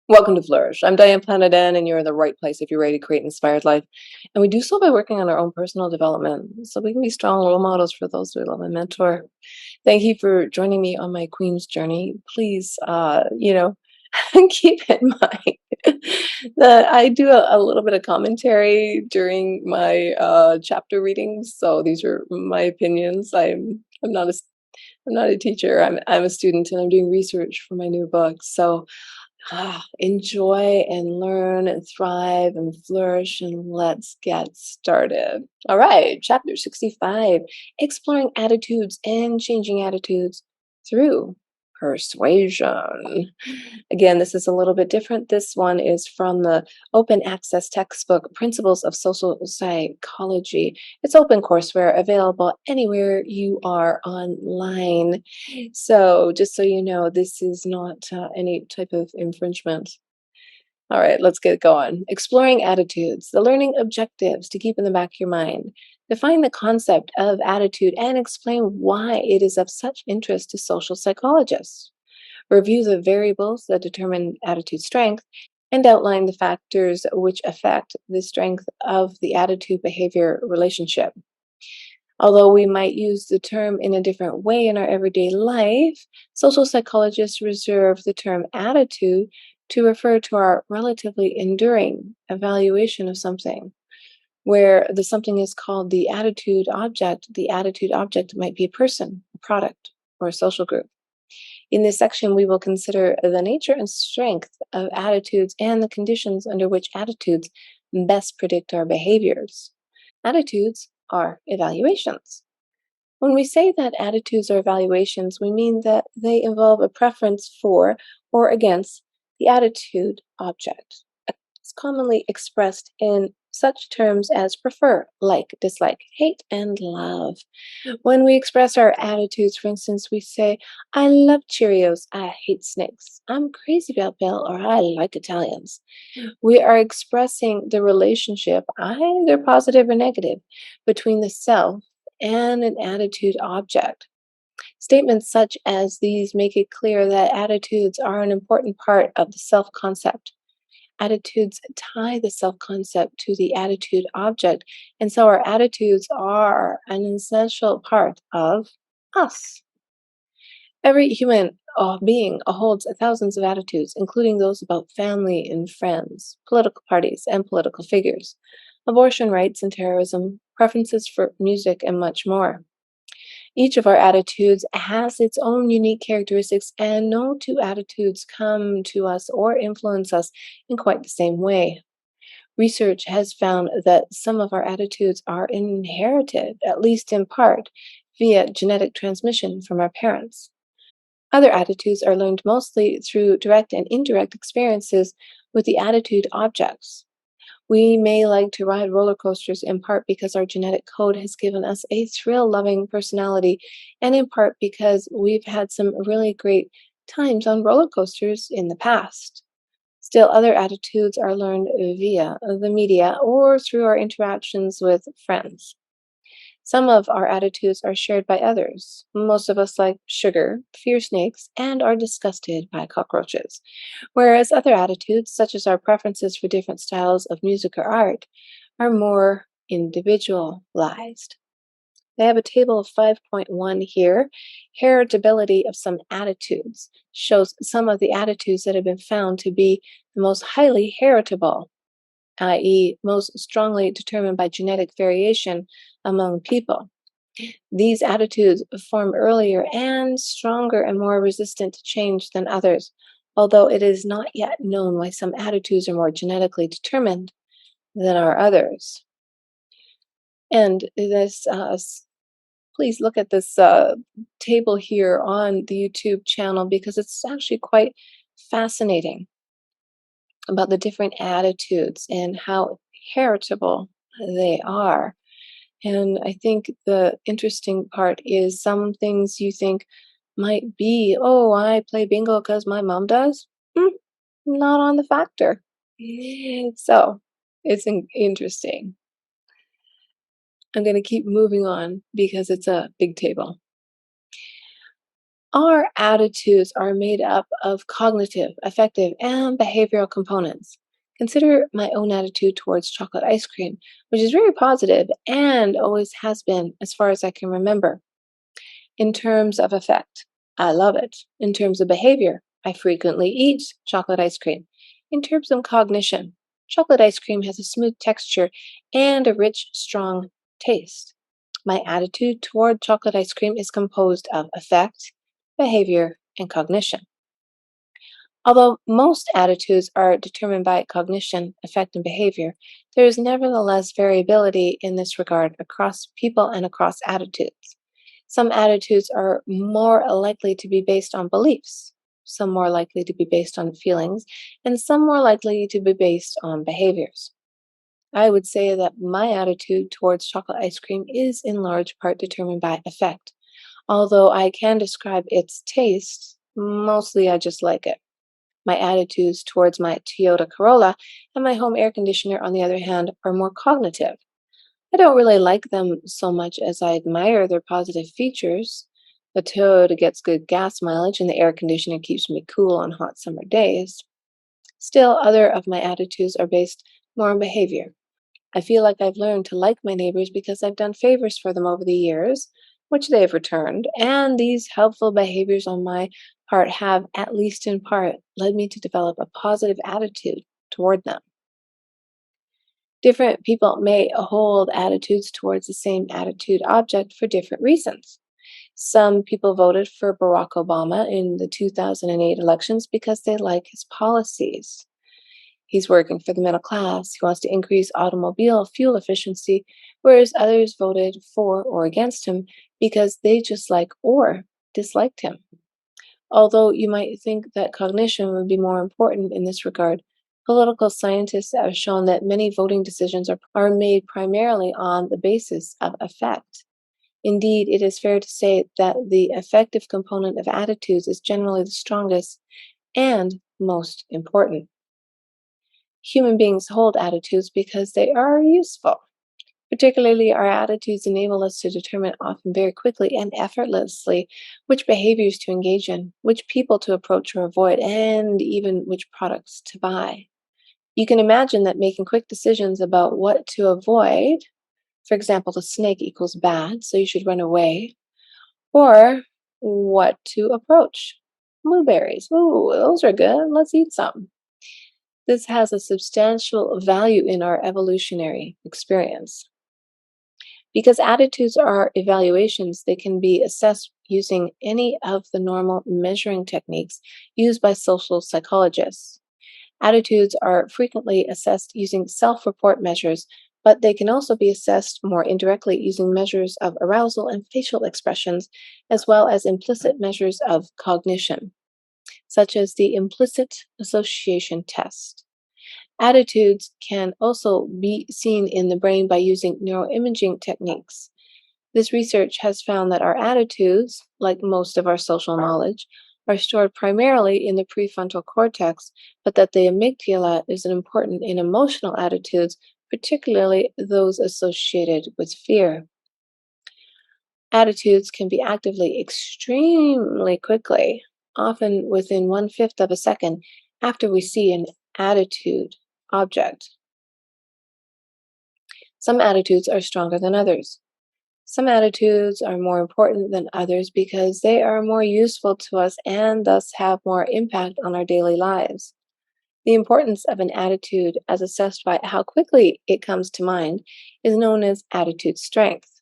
Welcome to Flourish. I'm Diane Planidin, and you're in the right place if you're ready to create an inspired life. And we do so by working on our own personal development so we can be strong role models for those we love and mentor. Thank you for joining me on my Queen's journey. Please, keep in mind that I do a little bit of commentary during my chapter readings. So these are my opinions. I'm not a I'm not a teacher. I'm a student, and I'm doing research for my new book. So enjoy and learn and thrive and flourish, and let's get started. All right, chapter 65, exploring attitudes and changing attitudes through persuasion. Again, this is a little bit different. This one is from the open access textbook, Principles of Social Psychology. It's open courseware available anywhere you are online. So just so you know, this is not any type of infringement. All right, let's get going. Exploring attitudes, the learning objectives to keep in the back of your mind. Define the concept of attitude and explain why it is of such interest to social psychologists. Review the variables that determine attitude strength and outline the factors which affect the strength of the attitude behavior relationship. Although we might use the term in a different way in our everyday life, social psychologists reserve the term attitude to refer to our relatively enduring evaluation of something. Where the something is called the attitude object might be a person, a product, or a social group. In this section, we will consider the nature and strength of attitudes and the conditions under which attitudes best predict our behaviors. Attitudes are evaluations. When we say that attitudes are evaluations, we mean that they involve a preference for or against the attitude object. It's commonly expressed in such terms as prefer, like, dislike, hate, and love. When we express our attitudes, for instance, we say, I love Cheerios, I hate snakes, I'm crazy about Bill, or I like Italians. We are expressing the relationship, either positive or negative, between the self and an attitude object. Statements such as these make it clear that attitudes are an important part of the self concept. Attitudes tie the self concept to the attitude object, and so our attitudes are an essential part of us. Every human being holds thousands of attitudes, including those about family and friends, political parties and political figures, abortion rights and terrorism, preferences for music, and much more. Each of our attitudes has its own unique characteristics, and no two attitudes come to us or influence us in quite the same way. Research has found that some of our attitudes are inherited, at least in part, via genetic transmission from our parents. Other attitudes are learned mostly through direct and indirect experiences with the attitude objects. We may like to ride roller coasters in part because our genetic code has given us a thrill loving personality, and in part because we've had some really great times on roller coasters in the past. Still, other attitudes are learned via the media or through our interactions with friends. Some of our attitudes are shared by others. Most of us like sugar, fear snakes, and are disgusted by cockroaches. Whereas other attitudes, such as our preferences for different styles of music or art, are more individualized. They have a table of 5.1 here. Heritability of some attitudes shows some of the attitudes that have been found to be the most highly heritable, i.e., most strongly determined by genetic variation among people. These attitudes form earlier and stronger and more resistant to change than others, although it is not yet known why some attitudes are more genetically determined than are others. And this, please look at this table here on the YouTube channel because it's actually quite fascinating about the different attitudes and how heritable they are. And I think the interesting part is some things you think might be, oh, I play bingo because my mom does. Not on the factor. So it's interesting. I'm going to keep moving on because it's a big table. Our attitudes are made up of cognitive, affective, and behavioral components. Consider my own attitude towards chocolate ice cream, which is very positive and always has been as far as I can remember. In terms of effect, I love it. In terms of behavior, I frequently eat chocolate ice cream. In terms of cognition, chocolate ice cream has a smooth texture and a rich, strong taste. My attitude toward chocolate ice cream is composed of affect, behavior, and cognition. Although most attitudes are determined by cognition, affect, and behavior, there is nevertheless variability in this regard across people and across attitudes. Some attitudes are more likely to be based on beliefs, some more likely to be based on feelings, and some more likely to be based on behaviors. I would say that my attitude towards chocolate ice cream is in large part determined by affect. Although I can describe its taste, mostly I just like it. My attitudes towards my Toyota Corolla and my home air conditioner, on the other hand, are more cognitive. I don't really like them so much as I admire their positive features. The Toyota gets good gas mileage and the air conditioner keeps me cool on hot summer days. Still, other of my attitudes are based more on behavior. I feel like I've learned to like my neighbors because I've done favors for them over the years, which they have returned, and these helpful behaviors on my part have, at least in part, led me to develop a positive attitude toward them. Different people may hold attitudes towards the same attitude object for different reasons. Some people voted for Barack Obama in the 2008 elections because they like his policies. He's working for the middle class. He wants to increase automobile fuel efficiency, whereas others voted for or against him because they just like or disliked him. Although you might think that cognition would be more important in this regard, political scientists have shown that many voting decisions are made primarily on the basis of affect. Indeed, it is fair to say that the affective component of attitudes is generally the strongest and most important. Human beings hold attitudes because they are useful. Particularly, our attitudes enable us to determine often very quickly and effortlessly which behaviors to engage in, which people to approach or avoid, and even which products to buy. You can imagine that making quick decisions about what to avoid, for example, the snake equals bad, so you should run away, or what to approach. Blueberries, ooh, those are good, let's eat some. This has a substantial value in our evolutionary experience. Because attitudes are evaluations, they can be assessed using any of the normal measuring techniques used by social psychologists. Attitudes are frequently assessed using self report measures, but they can also be assessed more indirectly using measures of arousal and facial expressions, as well as implicit measures of cognition, such as the implicit association test. Attitudes can also be seen in the brain by using neuroimaging techniques. This research has found that our attitudes, like most of our social knowledge, are stored primarily in the prefrontal cortex, but that the amygdala is important in emotional attitudes, particularly those associated with fear. Attitudes can be actively extremely quickly, often within 1/5 of a second after we see an attitude object. Some attitudes are stronger than others. Some attitudes are more important than others because they are more useful to us and thus have more impact on our daily lives. The importance of an attitude, as assessed by how quickly it comes to mind, is known as attitude strength.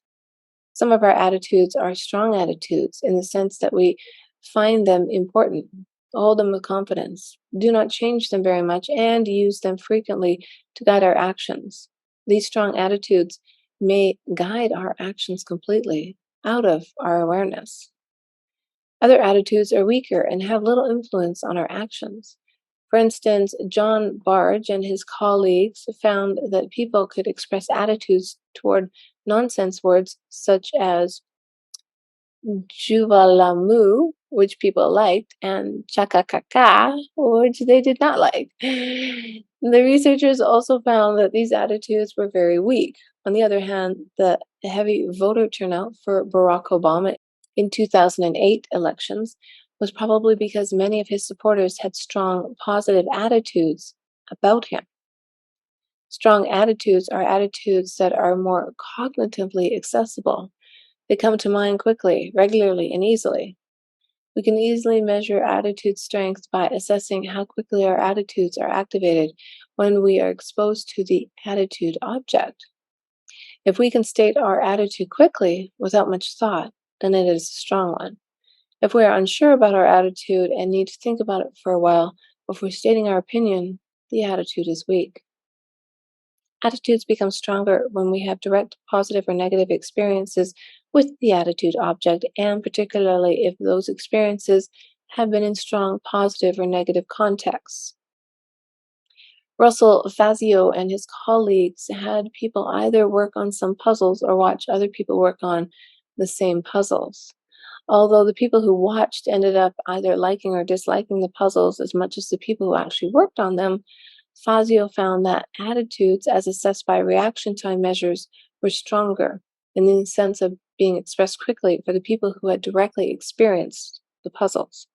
Some of our attitudes are strong attitudes in the sense that we find them important, hold them with confidence, do not change them very much, and use them frequently to guide our actions. These strong attitudes may guide our actions completely out of our awareness. Other attitudes are weaker and have little influence on our actions. For instance, John Barge and his colleagues found that people could express attitudes toward nonsense words such as juvalamu, which people liked, and chakakaka, which they did not like. The researchers also found that these attitudes were very weak. On the other hand, the heavy voter turnout for Barack Obama in 2008 elections was probably because many of his supporters had strong positive attitudes about him. Strong attitudes are attitudes that are more cognitively accessible. They come to mind quickly, regularly, and easily. We can easily measure attitude strength by assessing how quickly our attitudes are activated when we are exposed to the attitude object. If we can state our attitude quickly without much thought, then it is a strong one. If we are unsure about our attitude and need to think about it for a while before stating our opinion, the attitude is weak. Attitudes become stronger when we have direct positive or negative experiences with the attitude object, and particularly if those experiences have been in strong positive or negative contexts. Russell Fazio and his colleagues had people either work on some puzzles or watch other people work on the same puzzles. Although the people who watched ended up either liking or disliking the puzzles as much as the people who actually worked on them, Fazio found that attitudes, as assessed by reaction time measures, were stronger in the sense of being expressed quickly for the people who had directly experienced the puzzles.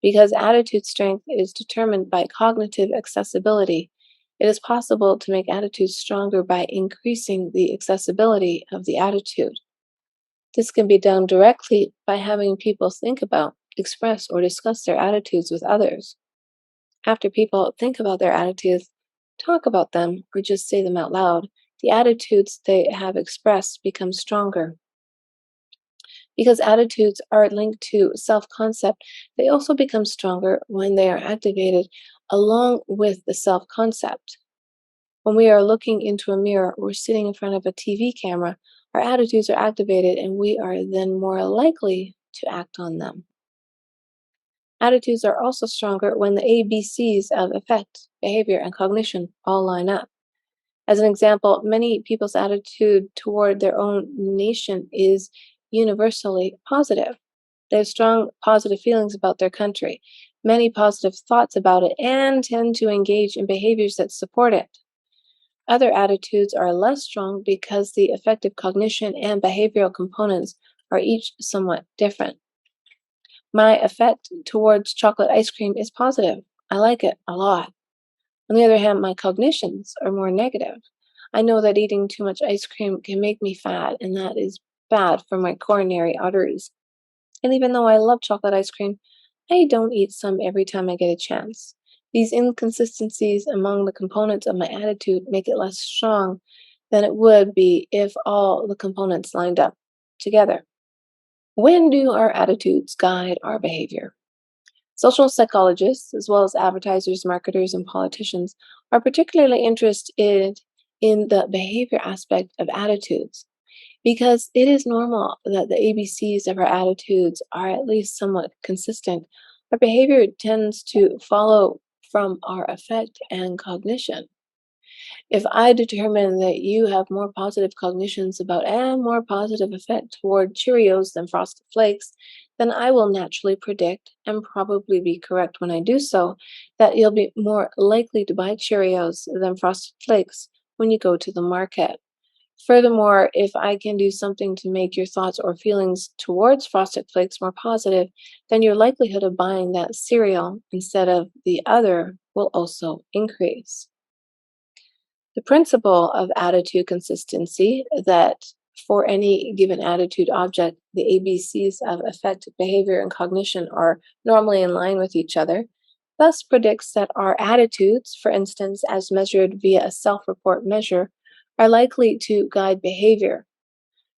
Because attitude strength is determined by cognitive accessibility, it is possible to make attitudes stronger by increasing the accessibility of the attitude. This can be done directly by having people think about, express, or discuss their attitudes with others. After people think about their attitudes, talk about them, or just say them out loud, the attitudes they have expressed become stronger. Because attitudes are linked to self-concept, they also become stronger when they are activated along with the self-concept. When we are looking into a mirror or sitting in front of a TV camera, our attitudes are activated and we are then more likely to act on them. Attitudes are also stronger when the ABCs of affect, behavior, and cognition all line up. As an example, many people's attitude toward their own nation is universally positive. They have strong positive feelings about their country, many positive thoughts about it, and tend to engage in behaviors that support it. Other attitudes are less strong because the affective cognition and behavioral components are each somewhat different. My affect towards chocolate ice cream is positive. I like it a lot. On the other hand, my cognitions are more negative. I know that eating too much ice cream can make me fat, and that is bad for my coronary arteries. And even though I love chocolate ice cream, I don't eat some every time I get a chance. These inconsistencies among the components of my attitude make it less strong than it would be if all the components lined up together. When do our attitudes guide our behavior? Social psychologists, as well as advertisers, marketers, and politicians, are particularly interested in the behavior aspect of attitudes because it is normal that the ABCs of our attitudes are at least somewhat consistent. Our behavior tends to follow from our affect and cognition. If I determine that you have more positive cognitions about and more positive affect toward Cheerios than Frosted Flakes, then I will naturally predict, and probably be correct when I do so, that you'll be more likely to buy Cheerios than Frosted Flakes when you go to the market. Furthermore, if I can do something to make your thoughts or feelings towards Frosted Flakes more positive, then your likelihood of buying that cereal instead of the other will also increase. The principle of attitude consistency, that for any given attitude object, the ABCs of affect, behavior, and cognition are normally in line with each other, thus predicts that our attitudes, for instance, as measured via a self-report measure, are likely to guide behavior.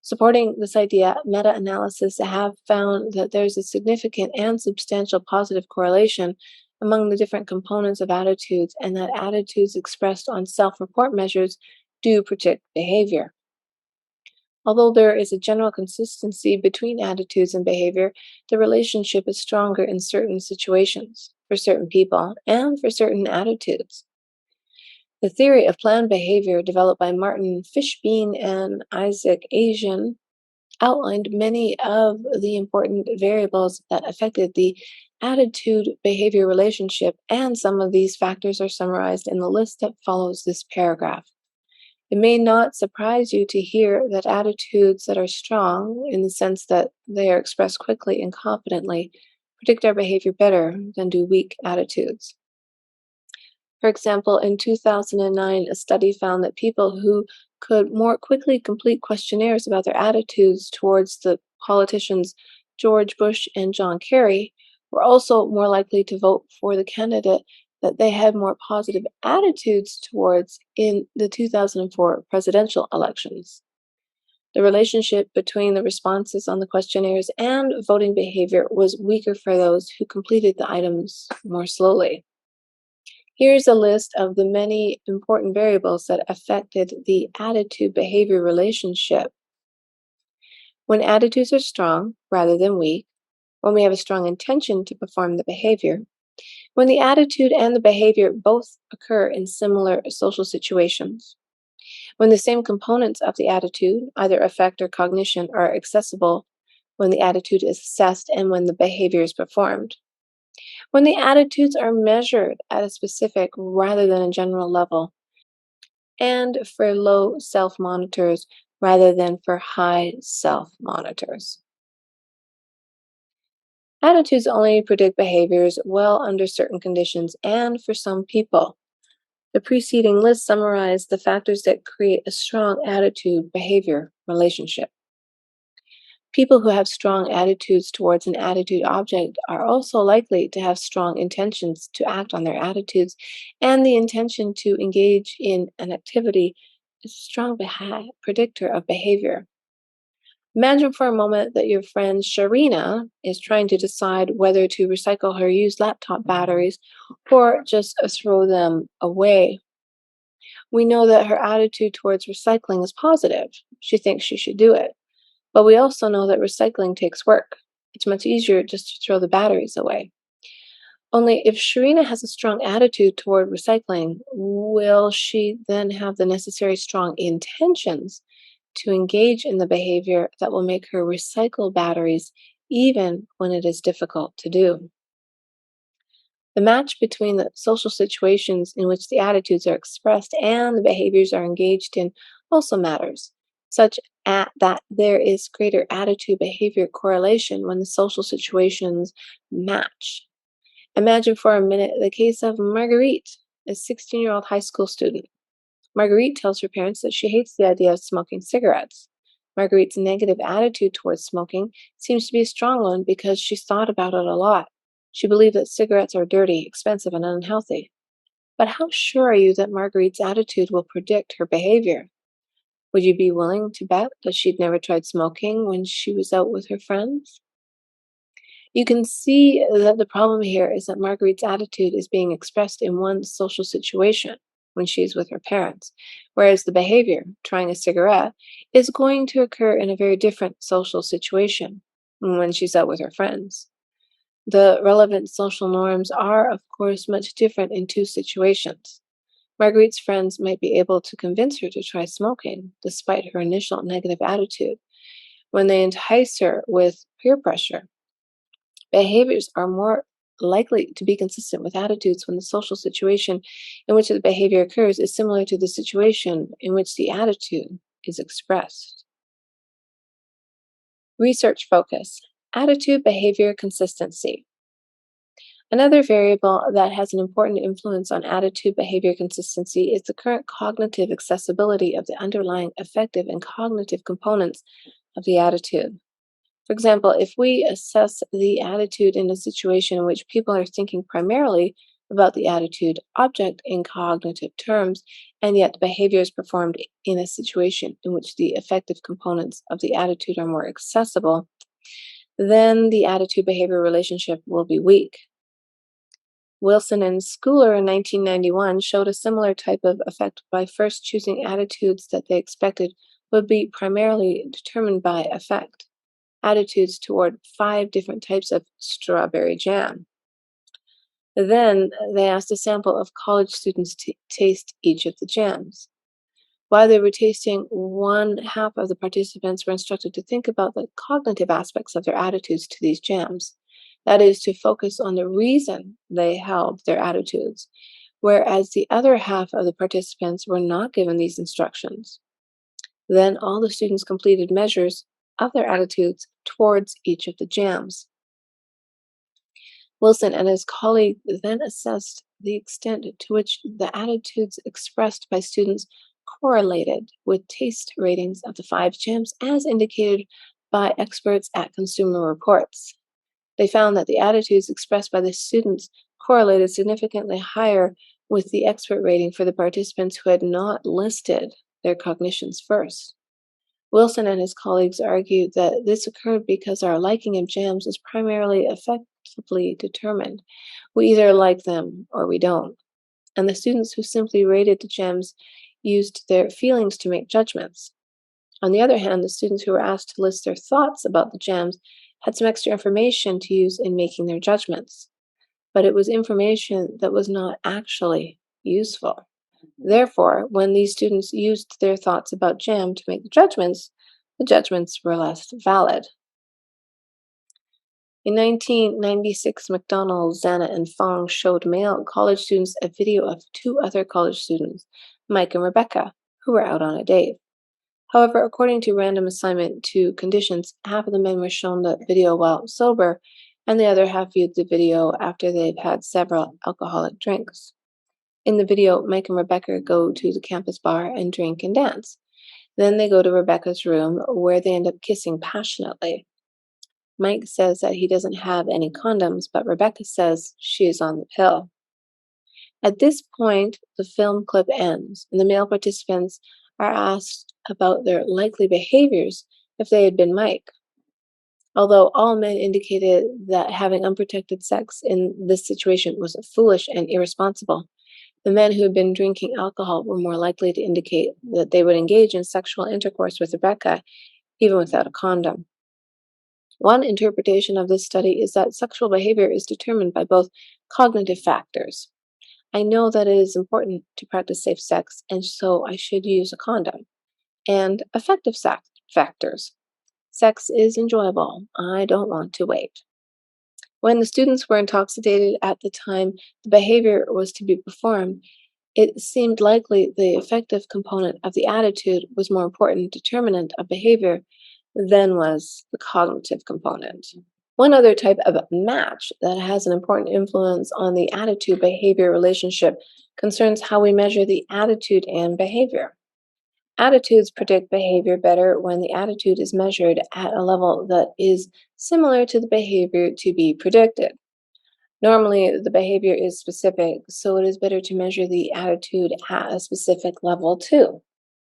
Supporting this idea, meta-analysis have found that there's a significant and substantial positive correlation among the different components of attitudes, and that attitudes expressed on self-report measures do predict behavior. Although there is a general consistency between attitudes and behavior, the relationship is stronger in certain situations, for certain people, and for certain attitudes. The theory of planned behavior, developed by Martin Fishbein and Isaac Asian, outlined many of the important variables that affected the attitude behavior relationship, and some of these factors are summarized in the list that follows this paragraph. It may not surprise you to hear that attitudes that are strong, in the sense that they are expressed quickly and confidently, predict our behavior better than do weak attitudes. For example, in 2009, a study found that people who could more quickly complete questionnaires about their attitudes towards the politicians George Bush and John Kerry were also more likely to vote for the candidate that they had more positive attitudes towards in the 2004 presidential elections. The relationship between the responses on the questionnaires and voting behavior was weaker for those who completed the items more slowly. Here's a list of the many important variables that affected the attitude behavior relationship. When attitudes are strong rather than weak, when we have a strong intention to perform the behavior, when the attitude and the behavior both occur in similar social situations, when the same components of the attitude, either affect or cognition, are accessible, when the attitude is assessed, and when the behavior is performed. When the attitudes are measured at a specific rather than a general level, and for low self monitors rather than for high self monitors. Attitudes only predict behaviors well under certain conditions and for some people. The preceding list summarized the factors that create a strong attitude behavior relationship. People who have strong attitudes towards an attitude object are also likely to have strong intentions to act on their attitudes, and the intention to engage in an activity is a strong predictor of behavior. Imagine for a moment that your friend Sharina is trying to decide whether to recycle her used laptop batteries or just throw them away. We know that her attitude towards recycling is positive. She thinks she should do it. But we also know that recycling takes work. It's much easier just to throw the batteries away. Only if Sharina has a strong attitude toward recycling, will she then have the necessary strong intentions to engage in the behavior that will make her recycle batteries even when it is difficult to do? The match between the social situations in which the attitudes are expressed and the behaviors are engaged in also matters, such that there is greater attitude behavior correlation when the social situations match. Imagine for a minute the case of Marguerite, a 16-year-old high school student. Marguerite tells her parents that she hates the idea of smoking cigarettes. Marguerite's negative attitude towards smoking seems to be a strong one because she's thought about it a lot. She believed that cigarettes are dirty, expensive, and unhealthy. But how sure are you that Marguerite's attitude will predict her behavior? Would you be willing to bet that she'd never tried smoking when she was out with her friends? You can see that the problem here is that Marguerite's attitude is being expressed in one social situation when she's with her parents, whereas the behavior, trying a cigarette, is going to occur in a very different social situation when she's out with her friends. The relevant social norms are, of course, much different in two situations. Marguerite's friends might be able to convince her to try smoking, despite her initial negative attitude, when they entice her with peer pressure. Behaviors are more likely to be consistent with attitudes when the social situation in which the behavior occurs is similar to the situation in which the attitude is expressed. Research focus: attitude behavior consistency. Another variable that has an important influence on attitude behavior consistency is the current cognitive accessibility of the underlying affective and cognitive components of the attitude. For example, if we assess the attitude in a situation in which people are thinking primarily about the attitude object in cognitive terms, and yet the behavior is performed in a situation in which the affective components of the attitude are more accessible, then the attitude behavior relationship will be weak. Wilson and Schooler in 1991 showed a similar type of effect by first choosing attitudes that they expected would be primarily determined by affect. Attitudes toward 5 different types of strawberry jam. Then they asked a sample of college students to taste each of the jams. While they were tasting, one half of the participants were instructed to think about the cognitive aspects of their attitudes to these jams. That is, to focus on the reason they held their attitudes, whereas the other half of the participants were not given these instructions. Then all the students completed measures of their attitudes towards each of the jams. Wilson and his colleague then assessed the extent to which the attitudes expressed by students correlated with taste ratings of the 5 jams as indicated by experts at Consumer Reports. They found that the attitudes expressed by the students correlated significantly higher with the expert rating for the participants who had not listed their cognitions first. Wilson and his colleagues argued that this occurred because our liking of jams is primarily affectively determined. We either like them or we don't. And the students who simply rated the jams used their feelings to make judgments. On the other hand, the students who were asked to list their thoughts about the jams had some extra information to use in making their judgments. But it was information that was not actually useful. Therefore, when these students used their thoughts about jam to make the judgments were less valid. In 1996, McDonald, Zana, and Fong showed male college students a video of 2 other college students, Mike and Rebecca, who were out on a date. However, according to random assignment to conditions, half of the men were shown the video while sober, and the other half viewed the video after they've had several alcoholic drinks. In the video, Mike and Rebecca go to the campus bar and drink and dance. Then they go to Rebecca's room, where they end up kissing passionately. Mike says that he doesn't have any condoms, but Rebecca says she is on the pill. At this point, the film clip ends, and the male participants are asked about their likely behaviors if they had been Mike. Although all men indicated that having unprotected sex in this situation was foolish and irresponsible, the men who had been drinking alcohol were more likely to indicate that they would engage in sexual intercourse with Rebecca even without a condom. One interpretation of this study is that sexual behavior is determined by both cognitive factors. I know that it is important to practice safe sex, and so I should use a condom. And affective factors. Sex is enjoyable. I don't want to wait. When the students were intoxicated at the time the behavior was to be performed, it seemed likely the affective component of the attitude was more important determinant of behavior than was the cognitive component. One other type of match that has an important influence on the attitude-behavior relationship concerns how we measure the attitude and behavior. Attitudes predict behavior better when the attitude is measured at a level that is similar to the behavior to be predicted. Normally, the behavior is specific, so it is better to measure the attitude at a specific level too.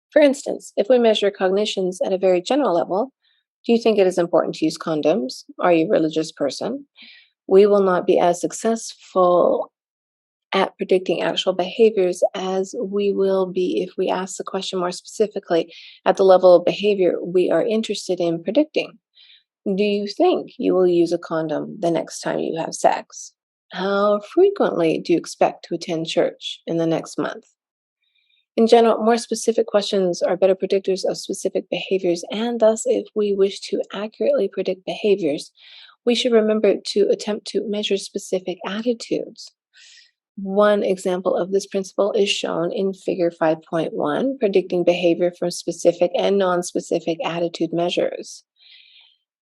For instance, if we measure cognitions at a very general level, do you think it is important to use condoms? Are you a religious person? We will not be as successful at predicting actual behaviors as we will be if we ask the question more specifically at the level of behavior we are interested in predicting. Do you think you will use a condom the next time you have sex? How frequently do you expect to attend church in the next month? In general, more specific questions are better predictors of specific behaviors, and thus, if we wish to accurately predict behaviors, we should remember to attempt to measure specific attitudes. One example of this principle is shown in Figure 5.1, predicting behavior from specific and non-specific attitude measures.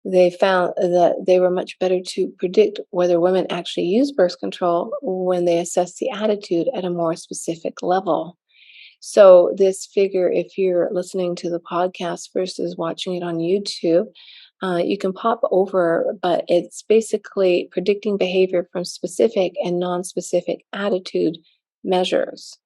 They found that they were much better to predict whether women actually use birth control when they assess the attitude at a more specific level. So this figure, if you're listening to the podcast versus watching it on YouTube, you can pop over, but it's basically predicting behavior from specific and non-specific attitude measures.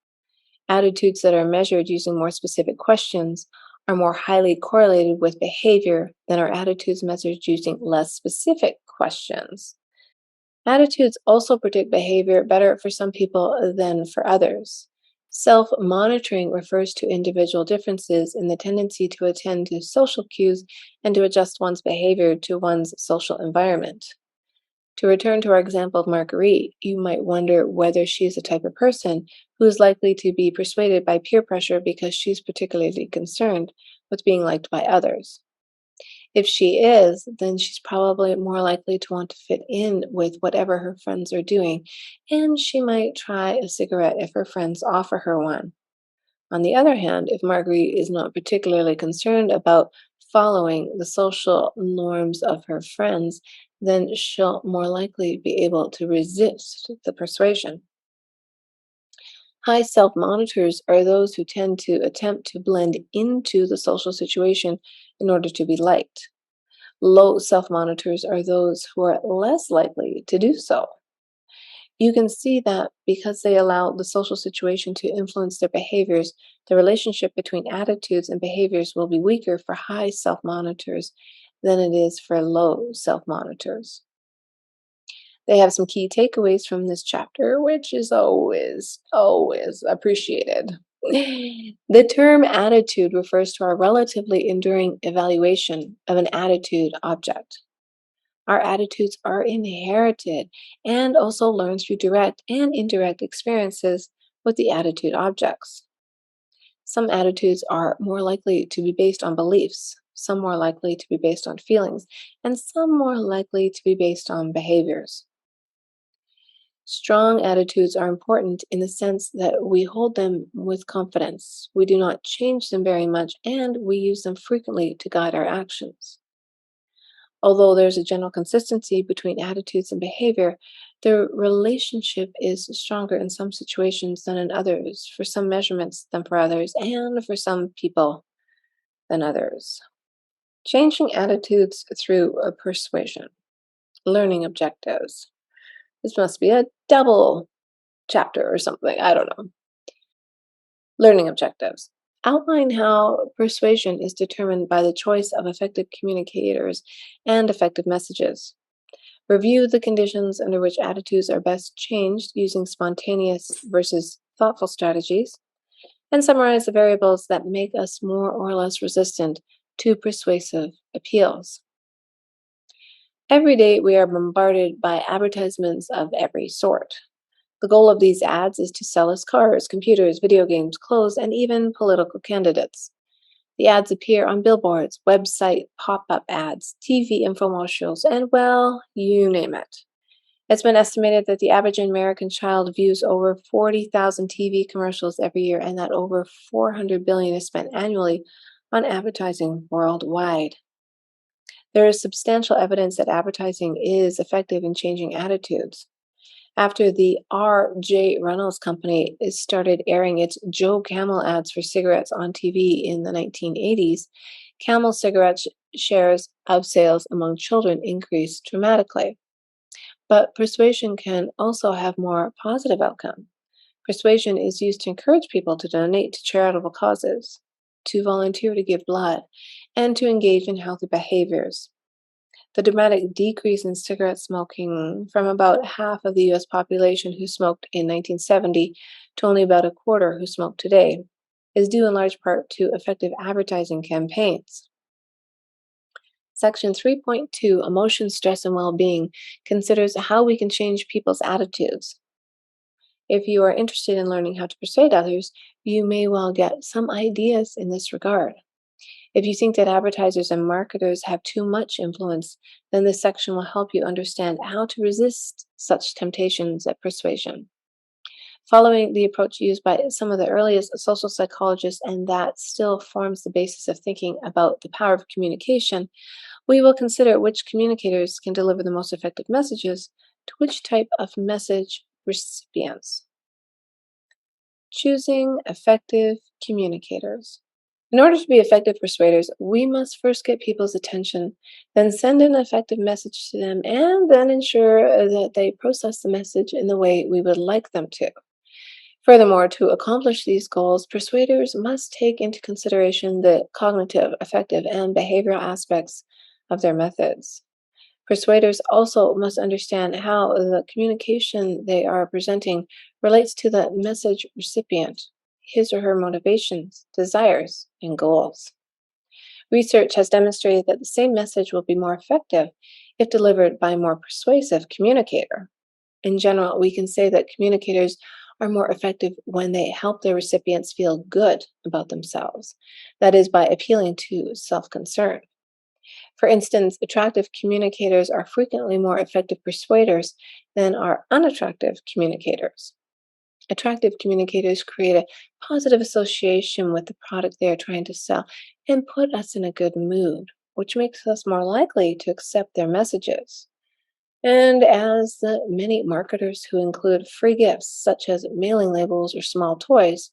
Attitudes that are measured using more specific questions are more highly correlated with behavior than are attitudes measured using less specific questions. Attitudes also predict behavior better for some people than for others. Self-monitoring refers to individual differences in the tendency to attend to social cues and to adjust one's behavior to one's social environment. To return to our example of Marguerite, you might wonder whether she is the type of person who is likely to be persuaded by peer pressure because she's particularly concerned with being liked by others. If she is, then she's probably more likely to want to fit in with whatever her friends are doing, and she might try a cigarette if her friends offer her one. On the other hand, if Marguerite is not particularly concerned about following the social norms of her friends, then she'll more likely be able to resist the persuasion. High self monitors are those who tend to attempt to blend into the social situation in order to be liked. Low self monitors are those who are less likely to do so. You can see that because they allow the social situation to influence their behaviors, the relationship between attitudes and behaviors will be weaker for high self monitors than it is for low self monitors. They have some key takeaways from this chapter, which is always appreciated. The term attitude refers to our relatively enduring evaluation of an attitude object. Our attitudes are inherited and also learned through direct and indirect experiences with the attitude objects. Some attitudes are more likely to be based on beliefs, some more likely to be based on feelings, and some more likely to be based on behaviors. Strong attitudes are important in the sense that we hold them with confidence. We do not change them very much, and we use them frequently to guide our actions. Although there's a general consistency between attitudes and behavior, the relationship is stronger in some situations than in others, for some measurements than for others, and for some people than others. Changing attitudes through a persuasion. Learning objectives. This must be a double chapter or something. I don't know. Learning objectives. Outline how persuasion is determined by the choice of effective communicators and effective messages. Review the conditions under which attitudes are best changed using spontaneous versus thoughtful strategies, and summarize the variables that make us more or less resistant to persuasive appeals. Every day, we are bombarded by advertisements of every sort. The goal of these ads is to sell us cars, computers, video games, clothes, and even political candidates. The ads appear on billboards, website pop-up ads, TV infomercials, and well, you name it. It's been estimated that the average American child views over 40,000 TV commercials every year, and that over 400 billion is spent annually on advertising worldwide. There is substantial evidence that advertising is effective in changing attitudes. After the R.J. Reynolds Company started airing its Joe Camel ads for cigarettes on TV in the 1980s, Camel cigarette shares of sales among children increased dramatically. But persuasion can also have more positive outcome. Persuasion is used to encourage people to donate to charitable causes, to volunteer to give blood, and to engage in healthy behaviors. The dramatic decrease in cigarette smoking from about half of the US population who smoked in 1970 to only about a quarter who smoke today is due in large part to effective advertising campaigns. Section 3.2, Emotion, Stress, and Well-Being, considers how we can change people's attitudes. If you are interested in learning how to persuade others, you may well get some ideas in this regard. If you think that advertisers and marketers have too much influence, then this section will help you understand how to resist such temptations at persuasion. Following the approach used by some of the earliest social psychologists, and that still forms the basis of thinking about the power of communication, we will consider which communicators can deliver the most effective messages to which type of message recipients. Choosing effective communicators. In order to be effective persuaders, we must first get people's attention, then send an effective message to them, and then ensure that they process the message in the way we would like them to. Furthermore, to accomplish these goals, persuaders must take into consideration the cognitive, affective, and behavioral aspects of their methods. Persuaders also must understand how the communication they are presenting relates to the message recipient, his or her motivations, desires, and goals. Research has demonstrated that the same message will be more effective if delivered by a more persuasive communicator. In general, we can say that communicators are more effective when they help their recipients feel good about themselves, that is, by appealing to self-concern. For instance, attractive communicators are frequently more effective persuaders than are unattractive communicators. Attractive communicators create a positive association with the product they are trying to sell and put us in a good mood, which makes us more likely to accept their messages. And as the many marketers who include free gifts, such as mailing labels or small toys,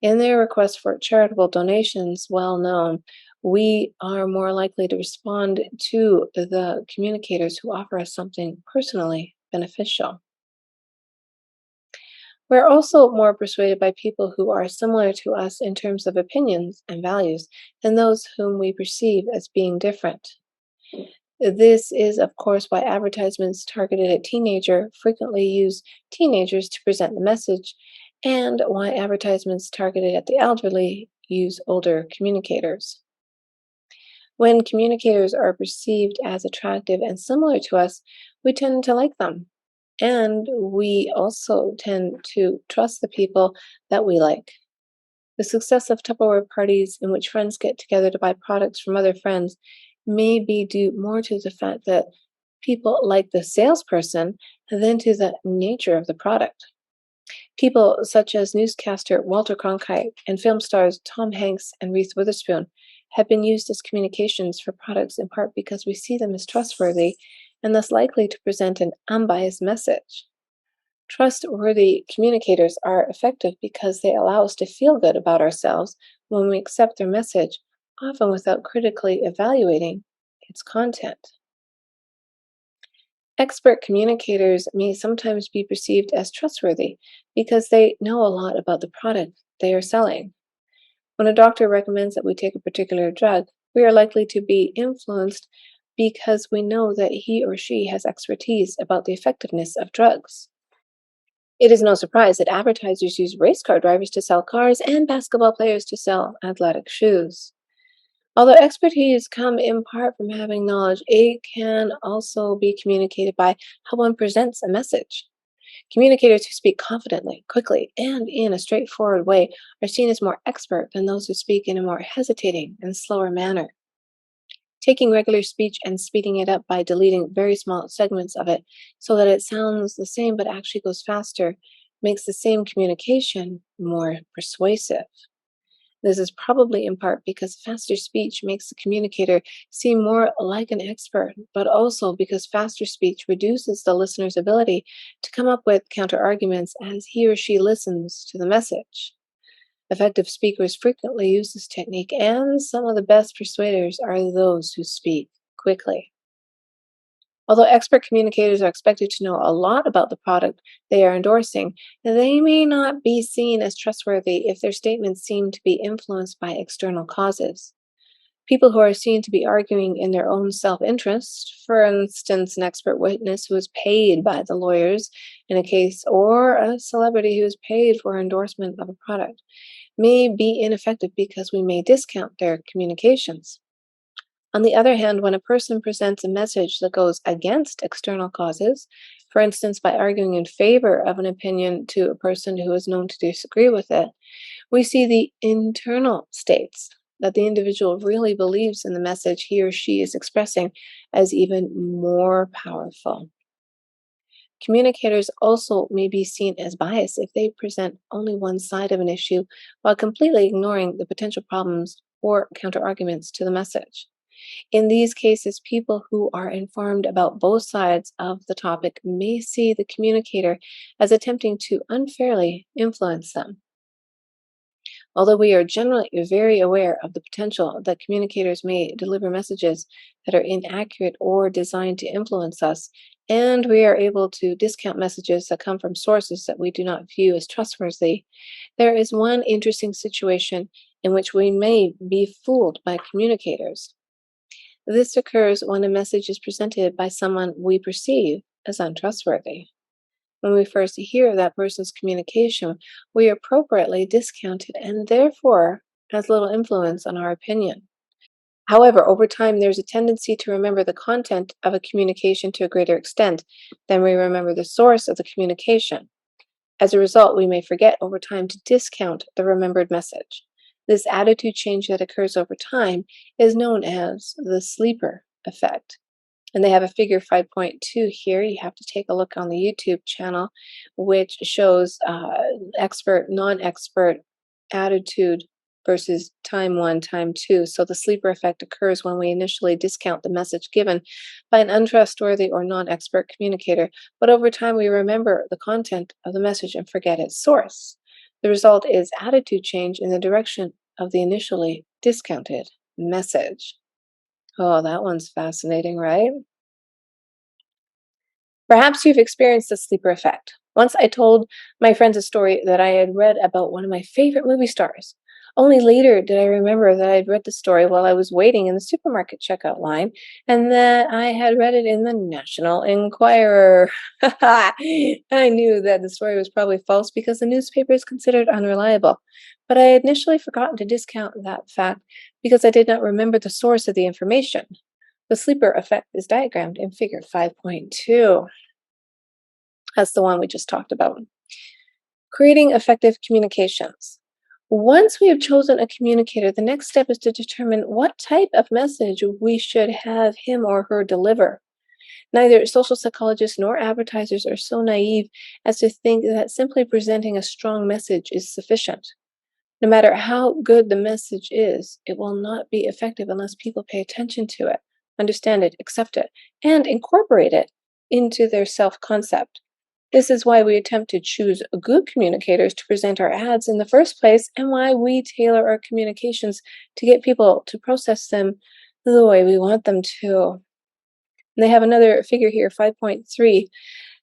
in their request for charitable donations, well known, we are more likely to respond to the communicators who offer us something personally beneficial. We're also more persuaded by people who are similar to us in terms of opinions and values than those whom we perceive as being different. This is, of course, why advertisements targeted at teenagers frequently use teenagers to present the message, and why advertisements targeted at the elderly use older communicators. When communicators are perceived as attractive and similar to us, we tend to like them. And we also tend to trust the people that we like. The success of Tupperware parties in which friends get together to buy products from other friends may be due more to the fact that people like the salesperson than to the nature of the product. People such as newscaster Walter Cronkite and film stars Tom Hanks and Reese Witherspoon have been used as communications for products in part because we see them as trustworthy and thus likely to present an unbiased message. Trustworthy communicators are effective because they allow us to feel good about ourselves when we accept their message, often without critically evaluating its content. Expert communicators may sometimes be perceived as trustworthy because they know a lot about the product they are selling. When a doctor recommends that we take a particular drug, we are likely to be influenced because we know that he or she has expertise about the effectiveness of drugs. It is no surprise that advertisers use race car drivers to sell cars and basketball players to sell athletic shoes. Although expertise come in part from having knowledge, it can also be communicated by how one presents a message. Communicators who speak confidently, quickly, and in a straightforward way are seen as more expert than those who speak in a more hesitating and slower manner. Taking regular speech and speeding it up by deleting very small segments of it so that it sounds the same but actually goes faster makes the same communication more persuasive. This is probably in part because faster speech makes the communicator seem more like an expert, but also because faster speech reduces the listener's ability to come up with counterarguments as he or she listens to the message. Effective speakers frequently use this technique, and some of the best persuaders are those who speak quickly. Although expert communicators are expected to know a lot about the product they are endorsing, they may not be seen as trustworthy if their statements seem to be influenced by external causes. People who are seen to be arguing in their own self interest, for instance, an expert witness who is paid by the lawyers in a case, or a celebrity who is paid for endorsement of a product, may be ineffective because we may discount their communications. On the other hand, when a person presents a message that goes against external causes, for instance, by arguing in favor of an opinion to a person who is known to disagree with it, we see the internal states that the individual really believes in the message he or she is expressing as even more powerful. Communicators also may be seen as biased if they present only one side of an issue while completely ignoring the potential problems or counterarguments to the message. In these cases, people who are informed about both sides of the topic may see the communicator as attempting to unfairly influence them. Although we are generally very aware of the potential that communicators may deliver messages that are inaccurate or designed to influence us, and we are able to discount messages that come from sources that we do not view as trustworthy, there is one interesting situation in which we may be fooled by communicators. This occurs when a message is presented by someone we perceive as untrustworthy. When we first hear that person's communication, we appropriately discount it and therefore has little influence on our opinion. However, over time, there's a tendency to remember the content of a communication to a greater extent than we remember the source of the communication. As a result, we may forget over time to discount the remembered message. This attitude change that occurs over time is known as the sleeper effect. And they have a figure 5.2 here. You have to take a look on the YouTube channel, which shows expert, non-expert attitude versus time one, time two. So the sleeper effect occurs when we initially discount the message given by an untrustworthy or non-expert communicator, but over time we remember the content of the message and forget its source. The result is attitude change in the direction of the initially discounted message. Oh, that one's fascinating, right? Perhaps you've experienced the sleeper effect. Once I told my friends a story that I had read about one of my favorite movie stars. Only later did I remember that I had read the story while I was waiting in the supermarket checkout line and that I had read it in the National Enquirer. I knew that the story was probably false because the newspaper is considered unreliable. But I had initially forgotten to discount that fact because I did not remember the source of the information. The sleeper effect is diagrammed in figure 5.2. That's the one we just talked about. Creating effective communications. Once we have chosen a communicator, the next step is to determine what type of message we should have him or her deliver. Neither social psychologists nor advertisers are so naive as to think that simply presenting a strong message is sufficient. No matter how good the message is, it will not be effective unless people pay attention to it, understand it, accept it, and incorporate it into their self-concept. This is why we attempt to choose good communicators to present our ads in the first place, and why we tailor our communications to get people to process them the way we want them to. And they have another figure here, 5.3,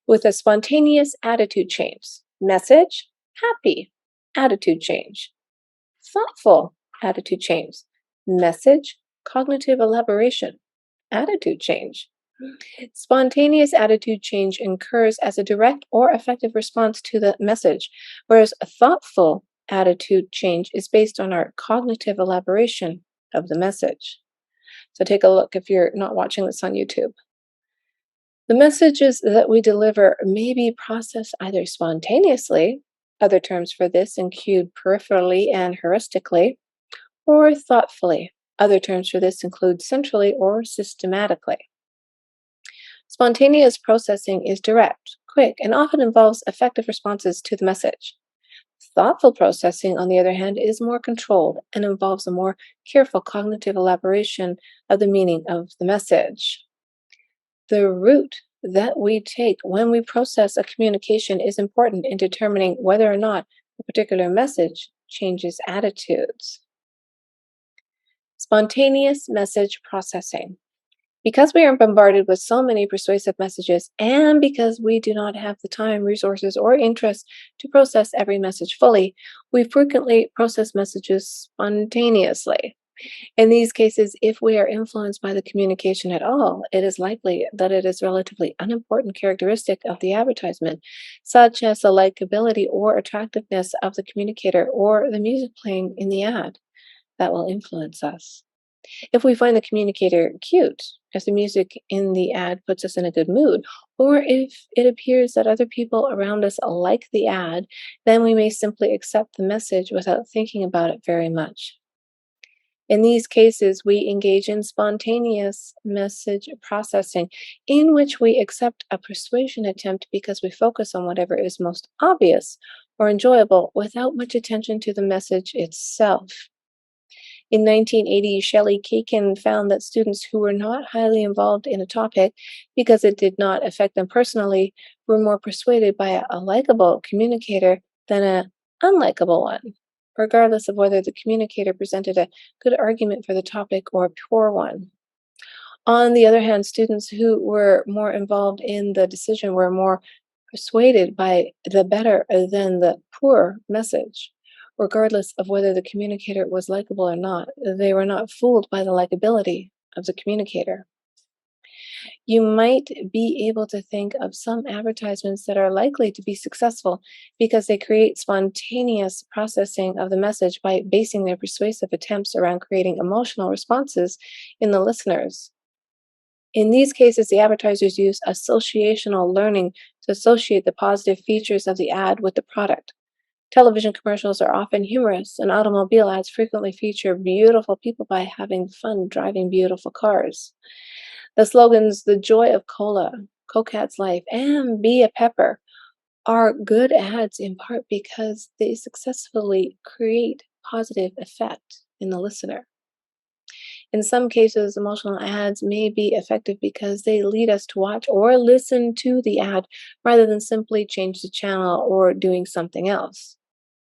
with a spontaneous attitude change. Message, happy, attitude change. Thoughtful, attitude change. Message, cognitive elaboration, attitude change. Spontaneous attitude change occurs as a direct or effective response to the message, whereas a thoughtful attitude change is based on our cognitive elaboration of the message. So take a look if you're not watching this on YouTube. The messages that we deliver may be processed either spontaneously, other terms for this include peripherally and heuristically, or thoughtfully. Other terms for this include centrally or systematically. Spontaneous processing is direct, quick, and often involves effective responses to the message. Thoughtful processing, on the other hand, is more controlled and involves a more careful cognitive elaboration of the meaning of the message. The route that we take when we process a communication is important in determining whether or not a particular message changes attitudes. Spontaneous message processing. Because we are bombarded with so many persuasive messages, and because we do not have the time, resources, or interest to process every message fully, we frequently process messages spontaneously. In these cases, if we are influenced by the communication at all, it is likely that it is a relatively unimportant characteristic of the advertisement, such as the likability or attractiveness of the communicator or the music playing in the ad, that will influence us. If we find the communicator cute, if the music in the ad puts us in a good mood, or if it appears that other people around us like the ad, then we may simply accept the message without thinking about it very much. In these cases, we engage in spontaneous message processing, in which we accept a persuasion attempt because we focus on whatever is most obvious or enjoyable without much attention to the message itself. In 1980, Shelley Kakin found that students who were not highly involved in a topic because it did not affect them personally were more persuaded by a likable communicator than an unlikable one, regardless of whether the communicator presented a good argument for the topic or a poor one. On the other hand, students who were more involved in the decision were more persuaded by the better than the poor message. Regardless of whether the communicator was likable or not, they were not fooled by the likability of the communicator. You might be able to think of some advertisements that are likely to be successful because they create spontaneous processing of the message by basing their persuasive attempts around creating emotional responses in the listeners. In these cases, the advertisers use associational learning to associate the positive features of the ad with the product. Television commercials are often humorous, and automobile ads frequently feature beautiful people by having fun driving beautiful cars. The slogans, "The Joy of Cola," "Coquette's Life," and "Be a Pepper," are good ads in part because they successfully create positive effect in the listener. In some cases, emotional ads may be effective because they lead us to watch or listen to the ad rather than simply change the channel or doing something else.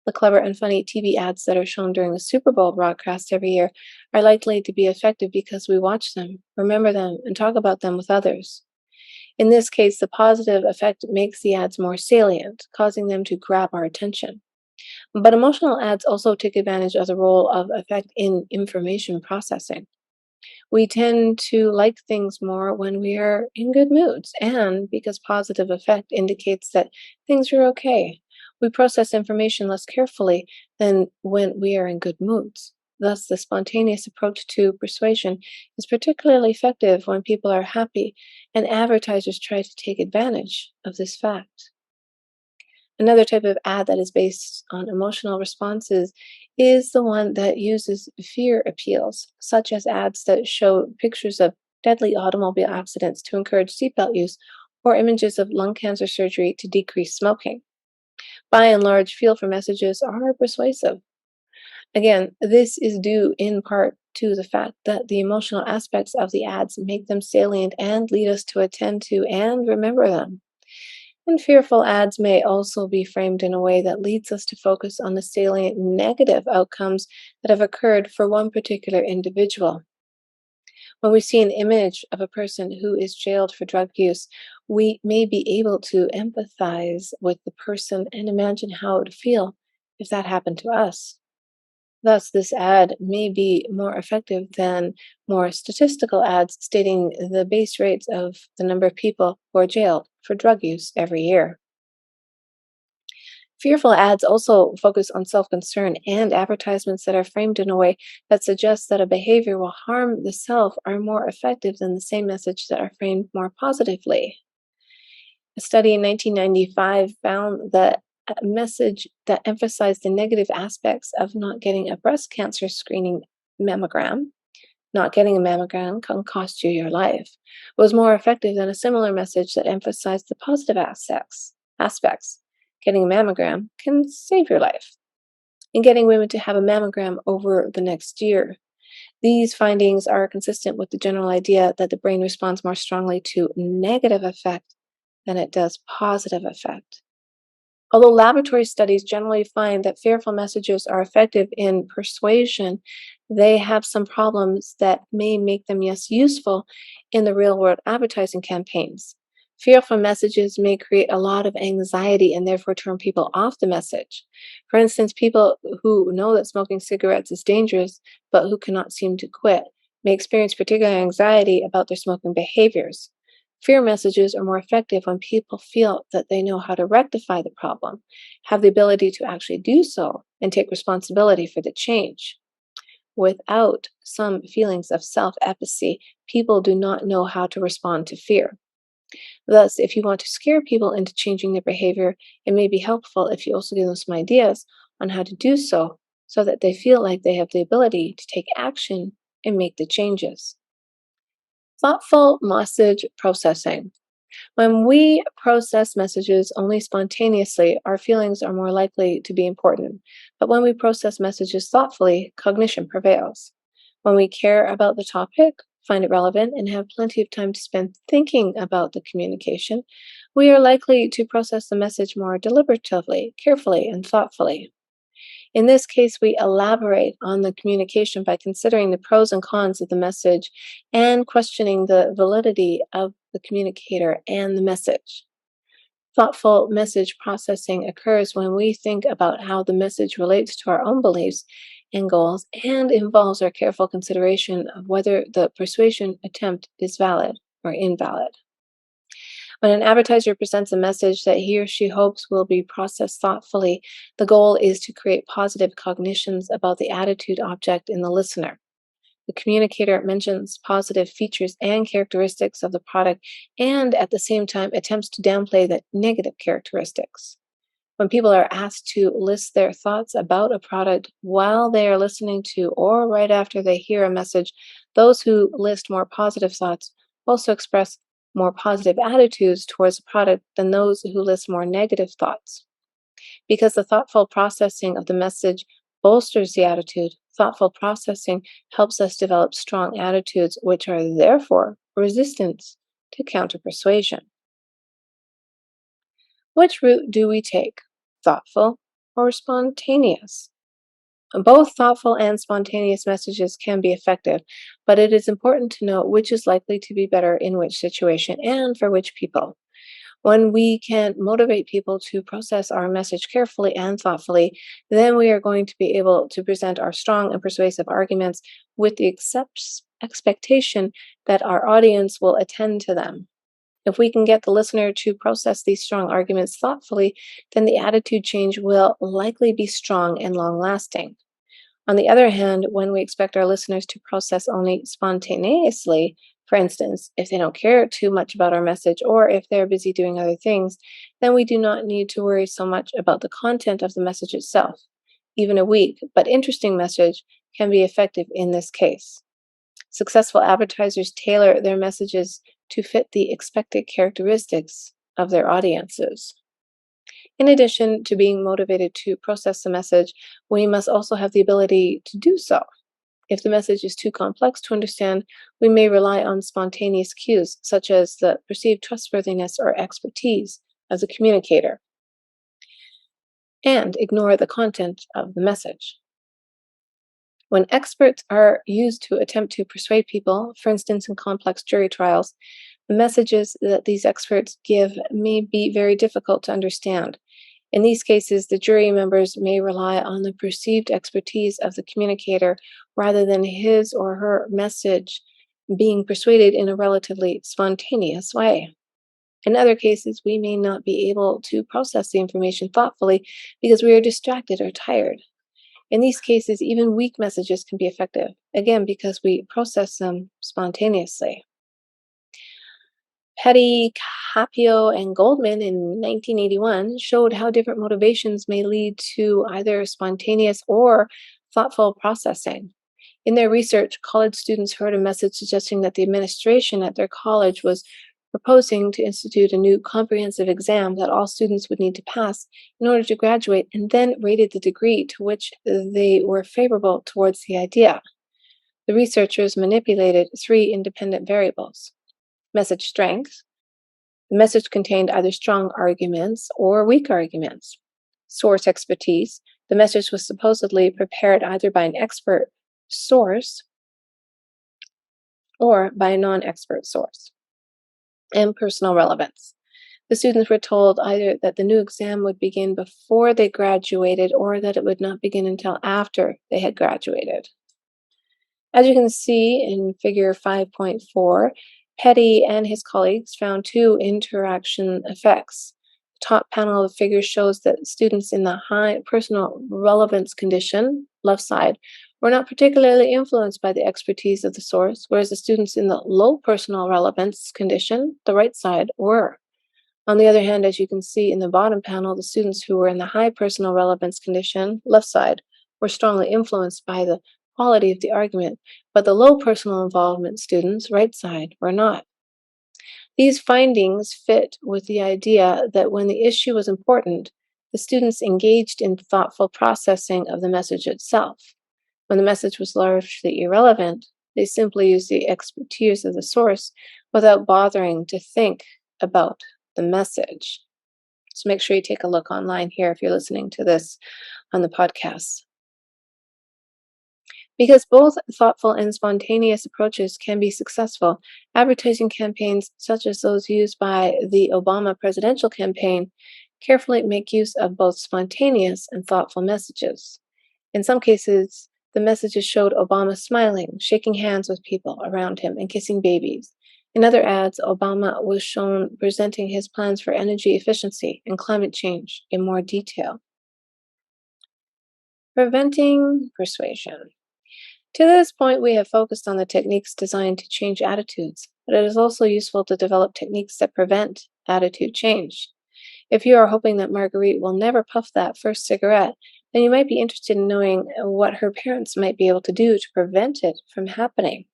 The clever and funny TV ads that are shown during the Super Bowl broadcast every year are likely to be effective because we watch them, remember them, and talk about them with others. In this case, the positive effect makes the ads more salient, causing them to grab our attention. But emotional ads also take advantage of the role of effect in information processing. We tend to like things more when we are in good moods, and because positive effect indicates that things are okay, we process information less carefully than when we are in good moods. Thus, the spontaneous approach to persuasion is particularly effective when people are happy, and advertisers try to take advantage of this fact. Another type of ad that is based on emotional responses is the one that uses fear appeals, such as ads that show pictures of deadly automobile accidents to encourage seatbelt use or images of lung cancer surgery to decrease smoking. By and large, feel for messages are persuasive. Again, this is due in part to the fact that the emotional aspects of the ads make them salient and lead us to attend to and remember them. And fearful ads may also be framed in a way that leads us to focus on the salient negative outcomes that have occurred for one particular individual. When we see an image of a person who is jailed for drug use, we may be able to empathize with the person and imagine how it would feel if that happened to us. Thus, this ad may be more effective than more statistical ads stating the base rates of the number of people who are jailed for drug use every year. Fearful ads also focus on self concern, and advertisements that are framed in a way that suggests that a behavior will harm the self are more effective than the same message that are framed more positively. A study in 1995 found that a message that emphasized the negative aspects of not getting a breast cancer screening mammogram, "Not getting a mammogram can cost you your life," was more effective than a similar message that emphasized the positive aspects. "Getting a mammogram can save your life," and getting women to have a mammogram over the next year. These findings are consistent with the general idea that the brain responds more strongly to negative effect than it does positive effect. Although laboratory studies generally find that fearful messages are effective in persuasion, they have some problems that may make them less useful in the real world advertising campaigns. Fearful messages may create a lot of anxiety and therefore turn people off the message. For instance, people who know that smoking cigarettes is dangerous but who cannot seem to quit may experience particular anxiety about their smoking behaviors. Fear messages are more effective when people feel that they know how to rectify the problem, have the ability to actually do so, and take responsibility for the change. Without some feelings of self efficacy, people do not know how to respond to fear. Thus, if you want to scare people into changing their behavior, it may be helpful if you also give them some ideas on how to do so that they feel like they have the ability to take action and make the changes. Thoughtful message processing. When we process messages only spontaneously, our feelings are more likely to be important. But when we process messages thoughtfully, cognition prevails. When we care about the topic, find it relevant, and have plenty of time to spend thinking about the communication, we are likely to process the message more deliberatively, carefully, and thoughtfully. In this case, we elaborate on the communication by considering the pros and cons of the message and questioning the validity of the communicator and the message. Thoughtful message processing occurs when we think about how the message relates to our own beliefs and goals and involves our careful consideration of whether the persuasion attempt is valid or invalid. When an advertiser presents a message that he or she hopes will be processed thoughtfully, the goal is to create positive cognitions about the attitude object in the listener. The communicator mentions positive features and characteristics of the product and at the same time attempts to downplay the negative characteristics. When people are asked to list their thoughts about a product while they are listening to or right after they hear a message, those who list more positive thoughts also express more positive attitudes towards the product than those who list more negative thoughts. Because the thoughtful processing of the message bolsters the attitude, thoughtful processing helps us develop strong attitudes, which are therefore resistance to counter persuasion. Which route do we take? Thoughtful or spontaneous? Both thoughtful and spontaneous messages can be effective, but it is important to know which is likely to be better in which situation and for which people. When we can motivate people to process our message carefully and thoughtfully, then we are going to be able to present our strong and persuasive arguments with the expectation that our audience will attend to them. If we can get the listener to process these strong arguments thoughtfully, then the attitude change will likely be strong and long lasting. On the other hand, when we expect our listeners to process only spontaneously, for instance, if they don't care too much about our message or if they're busy doing other things, then we do not need to worry so much about the content of the message itself. Even a weak but interesting message can be effective in this case. Successful advertisers tailor their messages to fit the expected characteristics of their audiences. In addition to being motivated to process the message, we must also have the ability to do so. If the message is too complex to understand, we may rely on spontaneous cues, such as the perceived trustworthiness or expertise of the communicator, and ignore the content of the message. When experts are used to attempt to persuade people, for instance in complex jury trials, the messages that these experts give may be very difficult to understand. In these cases, the jury members may rely on the perceived expertise of the communicator rather than his or her message being persuaded in a relatively spontaneous way. In other cases, we may not be able to process the information thoughtfully because we are distracted or tired. In these cases, even weak messages can be effective, again, because we process them spontaneously. Petty, Capio, and Goldman in 1981 showed how different motivations may lead to either spontaneous or thoughtful processing. In their research, college students heard a message suggesting that the administration at their college was proposing to institute a new comprehensive exam that all students would need to pass in order to graduate, and then rated the degree to which they were favorable towards the idea. The researchers manipulated three independent variables: message strength. The message contained either strong arguments or weak arguments. Source expertise. The message was supposedly prepared either by an expert source or by a non-expert source. And personal relevance. The students were told either that the new exam would begin before they graduated or that it would not begin until after they had graduated. As you can see in figure 5.4, Petty and his colleagues found two interaction effects. The top panel of the figure shows that students in the high personal relevance condition, left side, were not particularly influenced by the expertise of the source, whereas the students in the low personal relevance condition, the right side, were. On the other hand, as you can see in the bottom panel, the students who were in the high personal relevance condition, left side, were strongly influenced by the quality of the argument, but the low personal involvement students, right side, were not. These findings fit with the idea that when the issue was important, the students engaged in thoughtful processing of the message itself. When the message was largely irrelevant, they simply used the expertise of the source without bothering to think about the message. So make sure you take a look online here if you're listening to this on the podcast. Because both thoughtful and spontaneous approaches can be successful, advertising campaigns such as those used by the Obama presidential campaign carefully make use of both spontaneous and thoughtful messages. In some cases, the messages showed Obama smiling, shaking hands with people around him, and kissing babies. In other ads, Obama was shown presenting his plans for energy efficiency and climate change in more detail. Preventing persuasion. To this point, we have focused on the techniques designed to change attitudes, but it is also useful to develop techniques that prevent attitude change. If you are hoping that Marguerite will never puff that first cigarette, then you might be interested in knowing what her parents might be able to do to prevent it from happening.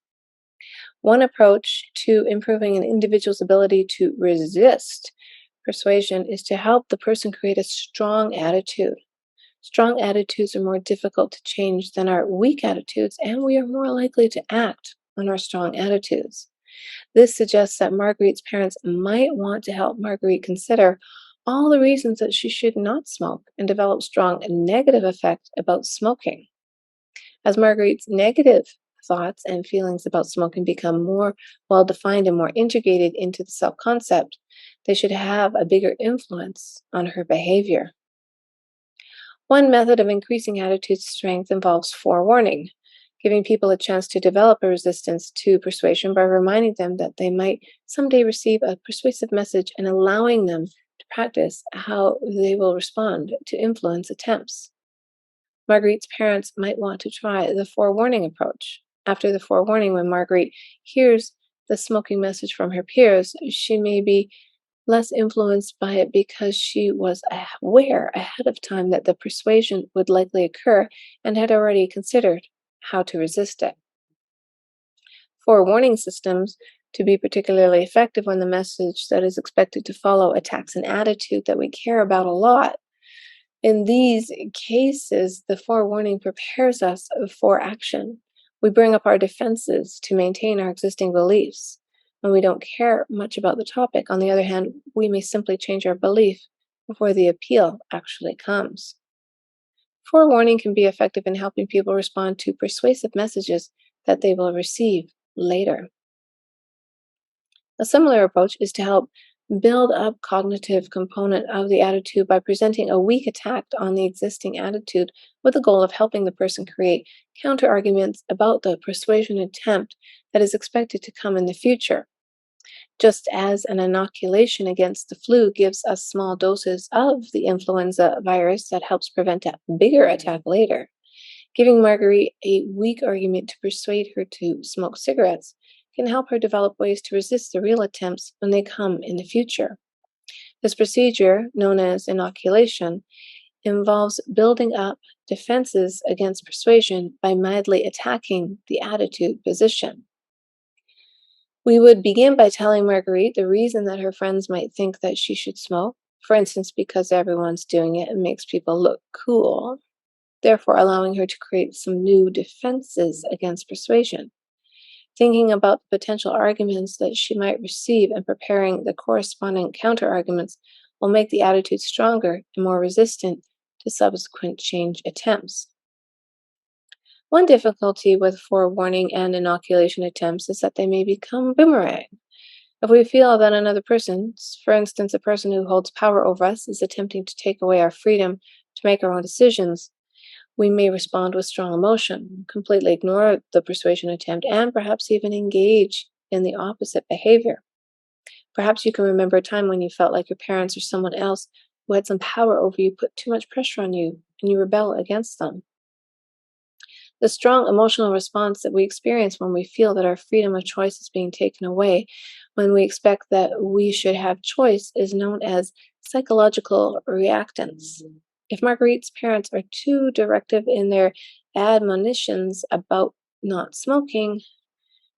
One approach to improving an individual's ability to resist persuasion is to help the person create a strong attitude. Strong attitudes are more difficult to change than our weak attitudes, and we are more likely to act on our strong attitudes. This suggests that Marguerite's parents might want to help Marguerite consider all the reasons that she should not smoke and develop strong negative effect about smoking. As Marguerite's negative thoughts and feelings about smoking become more well defined and more integrated into the self concept, they should have a bigger influence on her behavior. One method of increasing attitude strength involves forewarning, giving people a chance to develop a resistance to persuasion by reminding them that they might someday receive a persuasive message and allowing them to practice how they will respond to influence attempts. Marguerite's parents might want to try the forewarning approach. After the forewarning, when Marguerite hears the smoking message from her peers, she may be less influenced by it because she was aware ahead of time that the persuasion would likely occur and had already considered how to resist it. Forewarning systems to be particularly effective when the message that is expected to follow attacks an attitude that we care about a lot. In these cases, the forewarning prepares us for action. We bring up our defenses to maintain our existing beliefs. When we don't care much about the topic, on the other hand, we may simply change our belief before the appeal actually comes. Forewarning can be effective in helping people respond to persuasive messages that they will receive later. A similar approach is to help build up cognitive component of the attitude by presenting a weak attack on the existing attitude with the goal of helping the person create counter-arguments about the persuasion attempt that is expected to come in the future. Just as an inoculation against the flu gives us small doses of the influenza virus that helps prevent a bigger attack later, giving Marguerite a weak argument to persuade her to smoke cigarettes can help her develop ways to resist the real attempts when they come in the future. This procedure, known as inoculation, involves building up defenses against persuasion by mildly attacking the attitude position. We would begin by telling Marguerite the reason that her friends might think that she should smoke, for instance, because everyone's doing it and makes people look cool, therefore allowing her to create some new defenses against persuasion. Thinking about the potential arguments that she might receive and preparing the corresponding counter-arguments will make the attitude stronger and more resistant to subsequent change attempts. One difficulty with forewarning and inoculation attempts is that they may become boomerang. If we feel that another person, for instance, a person who holds power over us, is attempting to take away our freedom to make our own decisions, we may respond with strong emotion, completely ignore the persuasion attempt, and perhaps even engage in the opposite behavior. Perhaps you can remember a time when you felt like your parents or someone else who had some power over you put too much pressure on you, and you rebel against them. The strong emotional response that we experience when we feel that our freedom of choice is being taken away, when we expect that we should have choice, is known as psychological reactants. If Marguerite's parents are too directive in their admonitions about not smoking,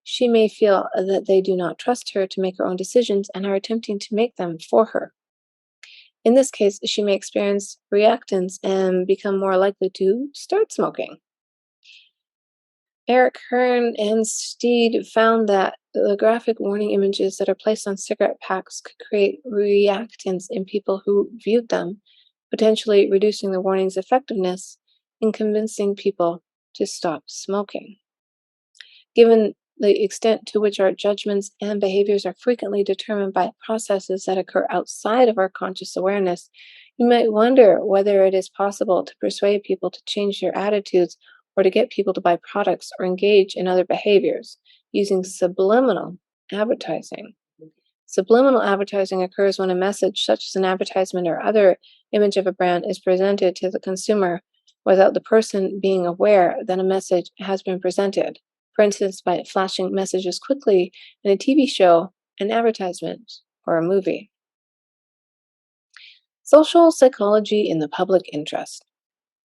she may feel that they do not trust her to make her own decisions and are attempting to make them for her. In this case, she may experience reactants and become more likely to start smoking. Eric Hearn and Steed found that the graphic warning images that are placed on cigarette packs could create reactants in people who viewed them, potentially reducing the warning's effectiveness in convincing people to stop smoking. Given the extent to which our judgments and behaviors are frequently determined by processes that occur outside of our conscious awareness, you might wonder whether it is possible to persuade people to change their attitudes or to get people to buy products or engage in other behaviors using subliminal advertising. Subliminal advertising occurs when a message, such as an advertisement or other image of a brand, is presented to the consumer without the person being aware that a message has been presented. For instance, by flashing messages quickly in a TV show, an advertisement, or a movie. Social psychology in the public interest.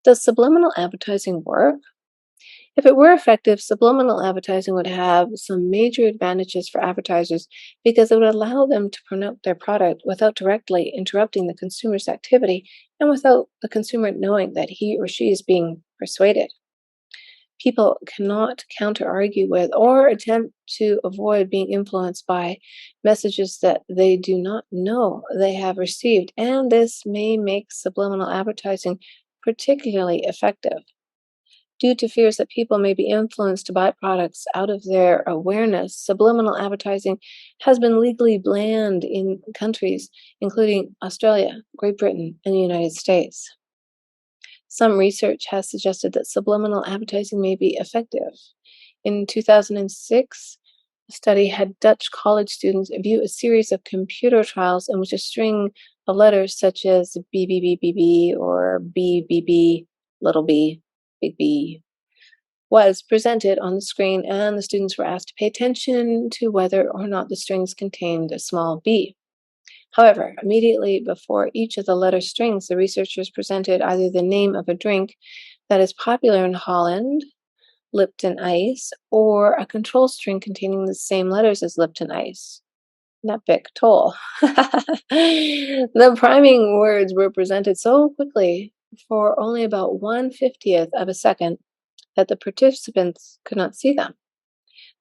Does subliminal advertising work? If it were effective, subliminal advertising would have some major advantages for advertisers because it would allow them to promote their product without directly interrupting the consumer's activity and without the consumer knowing that he or she is being persuaded. People cannot counter argue with or attempt to avoid being influenced by messages that they do not know they have received, and this may make subliminal advertising particularly effective. Due to fears that people may be influenced to buy products out of their awareness, subliminal advertising has been legally banned in countries including Australia, Great Britain, and the United States. Some research has suggested that subliminal advertising may be effective. In 2006, a study had Dutch college students view a series of computer trials in which a string of letters such as BBBBB or BBB, little b, big B, was presented on the screen, and the students were asked to pay attention to whether or not the strings contained a small b. However, immediately before each of the letter strings, the researchers presented either the name of a drink that is popular in Holland, Lipton Ice, or a control string containing the same letters as Lipton Ice, Nepik Toll. The priming words were presented so quickly for only about 1/50th of a second that the participants could not see them.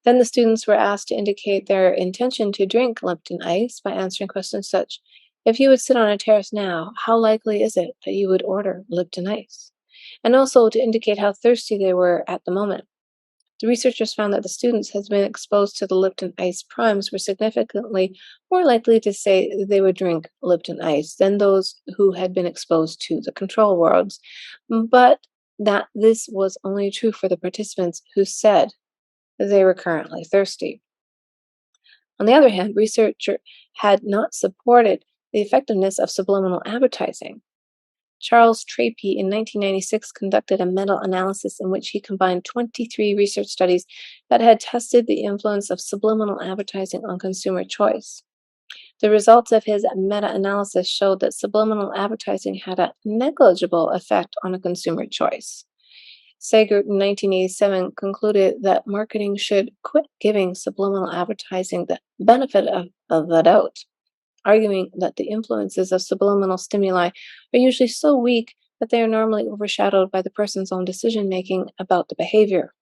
Then the students were asked to indicate their intention to drink Lipton Ice by answering questions such, if you would sit on a terrace now, how likely is it that you would order Lipton Ice? And also to indicate how thirsty they were at the moment. The researchers found that the students who had been exposed to the Lipton Ice primes were significantly more likely to say they would drink Lipton Ice than those who had been exposed to the control words, but that this was only true for the participants who said they were currently thirsty. On the other hand, research had not supported the effectiveness of subliminal advertising. Charles Trapey in 1996 conducted a meta-analysis in which he combined 23 research studies that had tested the influence of subliminal advertising on consumer choice. The results of his meta-analysis showed that subliminal advertising had a negligible effect on a consumer choice. Sager in 1987 concluded that marketing should quit giving subliminal advertising the benefit of the doubt, arguing that the influences of subliminal stimuli are usually so weak that they are normally overshadowed by the person's own decision-making about the behavior.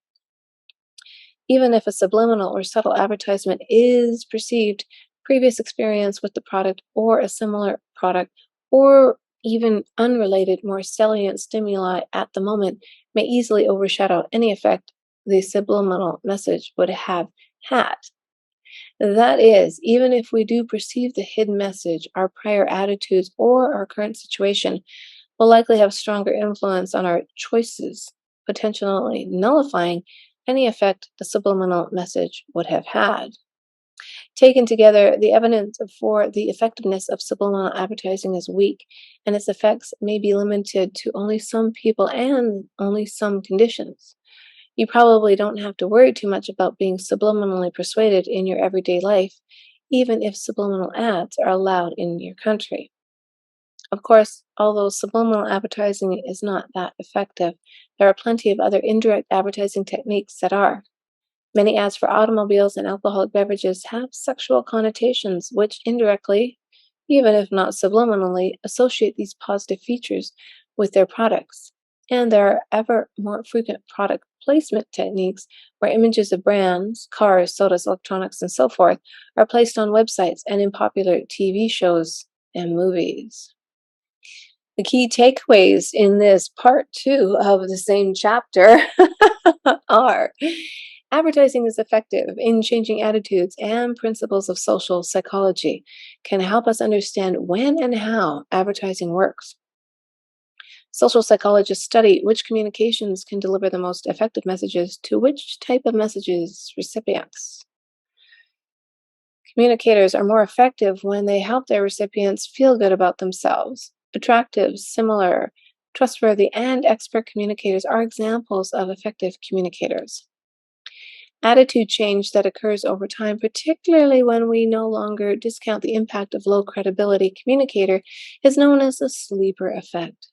Even if a subliminal or subtle advertisement is perceived, previous experience with the product or a similar product, or even unrelated, more salient stimuli at the moment may easily overshadow any effect the subliminal message would have had. That is, even if we do perceive the hidden message, our prior attitudes or our current situation will likely have stronger influence on our choices, potentially nullifying any effect the subliminal message would have had. Taken together, the evidence for the effectiveness of subliminal advertising is weak, and its effects may be limited to only some people and only some conditions. You probably don't have to worry too much about being subliminally persuaded in your everyday life, even if subliminal ads are allowed in your country. Of course, although subliminal advertising is not that effective, there are plenty of other indirect advertising techniques that are. Many ads for automobiles and alcoholic beverages have sexual connotations, which indirectly, even if not subliminally, associate these positive features with their products. And there are ever more frequent product placement techniques where images of brands, cars, sodas, electronics, and so forth are placed on websites and in popular TV shows and movies. The key takeaways in this part 2 of the same chapter are: advertising is effective in changing attitudes and principles of social psychology, can help us understand when and how advertising works. Social psychologists study which communications can deliver the most effective messages to which type of messages recipients. Communicators are more effective when they help their recipients feel good about themselves. Attractive, similar, trustworthy, and expert communicators are examples of effective communicators. attitude change that occurs over time, particularly when we no longer discount the impact of low credibility communicator, is known as the sleeper effect.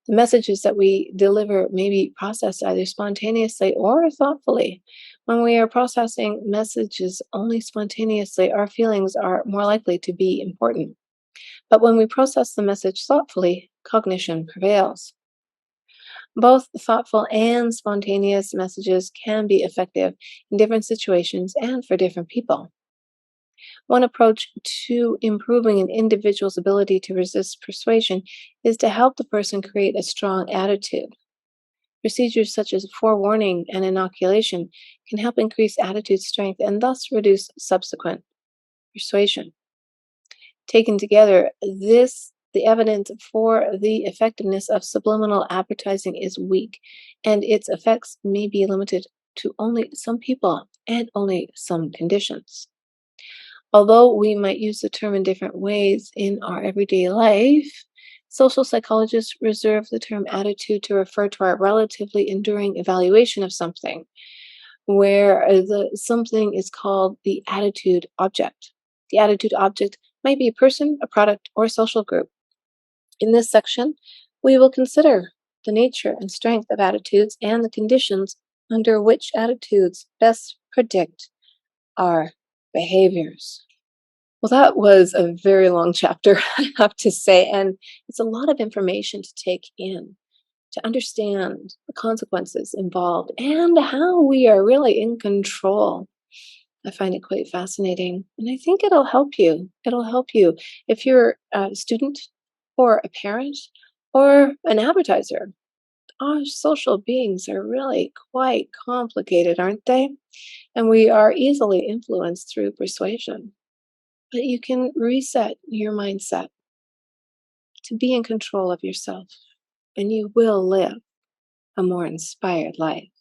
The messages that we deliver may be processed either spontaneously or thoughtfully. When we are processing messages only spontaneously, our feelings are more likely to be important. But when we process the message thoughtfully, cognition prevails. Both thoughtful and spontaneous messages can be effective in different situations and for different people. One approach to improving an individual's ability to resist persuasion is to help the person create a strong attitude. Procedures such as forewarning and inoculation can help increase attitude strength and thus reduce subsequent persuasion. Taken together, the evidence for the effectiveness of subliminal advertising is weak, and its effects may be limited to only some people and only some conditions. Although we might use the term in different ways in our everyday life, social psychologists reserve the term attitude to refer to our relatively enduring evaluation of something, where the something is called the attitude object. The attitude object might be a person, a product, or a social group. In this section, we will consider the nature and strength of attitudes and the conditions under which attitudes best predict our behaviors. Well, that was a very long chapter, I have to say, and it's a lot of information to take in, to understand the consequences involved and how we are really in control. I find it quite fascinating, and I think it'll help you. It'll help you if you're a student or a parent or an advertiser. Our social beings are really quite complicated, aren't they? And we are easily influenced through persuasion. But you can reset your mindset to be in control of yourself, and you will live a more inspired life.